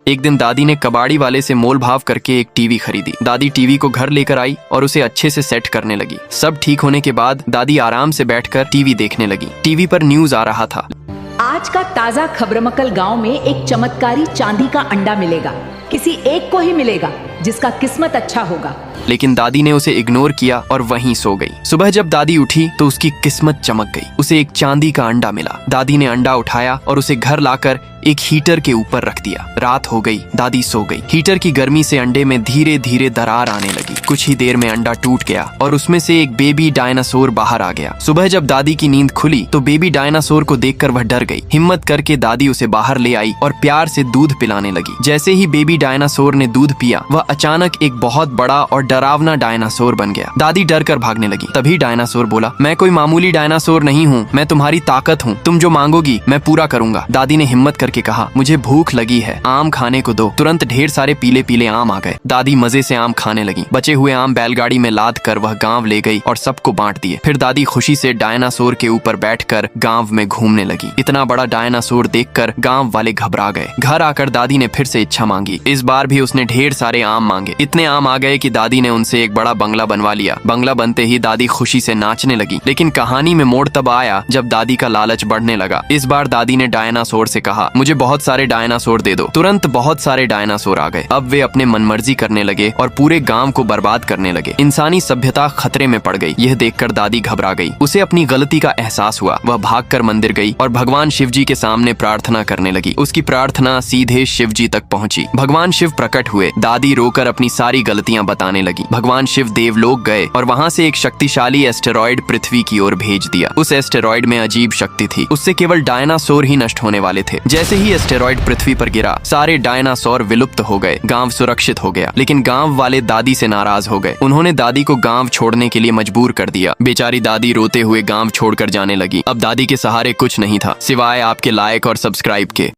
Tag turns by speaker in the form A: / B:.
A: एक दिन दादी ने कबाड़ी वाले से मोल भाव करके एक टीवी खरीदी। दादी टीवी को घर लेकर आई और उसे अच्छे से सेट करने लगी। सब ठीक होने के बाद दादी आराम से बैठकर टीवी देखने लगी। टीवी पर न्यूज आ रहा था।
B: आज का ताजा खबरमकल गांव में एक चमत्कारी चांदी का अंडा मिलेगा। किसी एक को ही मिलेगा जिसका किस्मत अच्छा होगा।
A: लेकिन दादी ने उसे इग्नोर किया और वहीं सो गई। सुबह जब दादी उठी तो उसकी किस्मत चमक गई। उसे एक चांदी का अंडा मिला। दादी ने अंडा उठाया और उसे घर लाकर एक हीटर के ऊपर रख दिया। रात हो गई, दादी सो गई। हीटर की गर्मी से अंडे में धीरे धीरे दरार आने लगी। कुछ ही देर में अंडा टूट गया और उसमें से एक बेबी डायनासोर बाहर आ गया। सुबह जब दादी की नींद खुली तो बेबी डायनासोर को देखकर वह डर गई। हिम्मत करके दादी उसे बाहर ले आई और प्यार से दूध पिलाने लगी। जैसे ही बेबी डायनासोर ने दूध पिया, वह अचानक एक बहुत बड़ा और डरावना डायनासोर बन गया। दादी डर कर भागने लगी। तभी डायनासोर बोला, मैं कोई मामूली डायनासोर नहीं हूँ, मैं तुम्हारी ताकत हूँ। तुम जो मांगोगी मैं पूरा करूंगा। दादी ने हिम्मत करके कहा, मुझे भूख लगी है, आम खाने को दो। तुरंत ढेर सारे पीले पीले आम आ गए। दादी मजे से आम खाने लगी। बचे हुए आम बैलगाड़ी में लाद कर वह गांव ले गई और सबको बांट दिए। फिर दादी खुशी से डायनासोर के ऊपर बैठकर गांव में घूमने लगी। इतना बड़ा डायनासोर देखकर गांव वाले घबरा गए। घर आकर दादी ने फिर से इच्छा मांगी। इस बार भी उसने ढेर सारे आम मांगे। इतने आम आ गए कि दादी ने उनसे एक बड़ा बंगला बनवा लिया। बंगला बनते ही दादी खुशी से नाचने लगी। लेकिन कहानी में मोड़ तब आया जब दादी का लालच बढ़ने लगा। इस बार दादी ने डायनासोर से कहा, मुझे बहुत सारे डायनासोर दे दो। तुरंत बहुत सारे डायनासोर आ गए। अब वे अपने मनमर्जी करने लगे और पूरे गांव को बर्बाद करने लगे। इंसानी सभ्यता खतरे में पड़ गई। यह देखकर दादी घबरा गई। उसे अपनी गलती का एहसास हुआ। वह भागकर मंदिर गई और भगवान शिव जी के सामने प्रार्थना करने लगी। उसकी प्रार्थना सीधे शिव जी तक पहुंची। भगवान शिव प्रकट हुए। दादी रोकर अपनी सारी गलतियां बताने लगी। भगवान शिव देवलोक गए और वहां से एक शक्तिशाली एस्टेरॉयड पृथ्वी की ओर भेज दिया। उस एस्टेरॉयड में अजीब शक्ति थी। उससे केवल डायनासोर ही नष्ट होने वाले थे। जैसे ही एस्टेरॉयड पृथ्वी पर गिरा, सारे डायनासोर विलुप्त हो गए। गांव सुरक्षित हो गया। लेकिन गांव वाले दादी से नाराज हो गए। उन्होंने दादी को गांव छोड़ने के लिए मजबूर कर दिया। बेचारी दादी रोते हुए गांव छोड़कर जाने लगी। अब दादी के सहारे कुछ नहीं था सिवाय आपके लाइक और सब्सक्राइब के।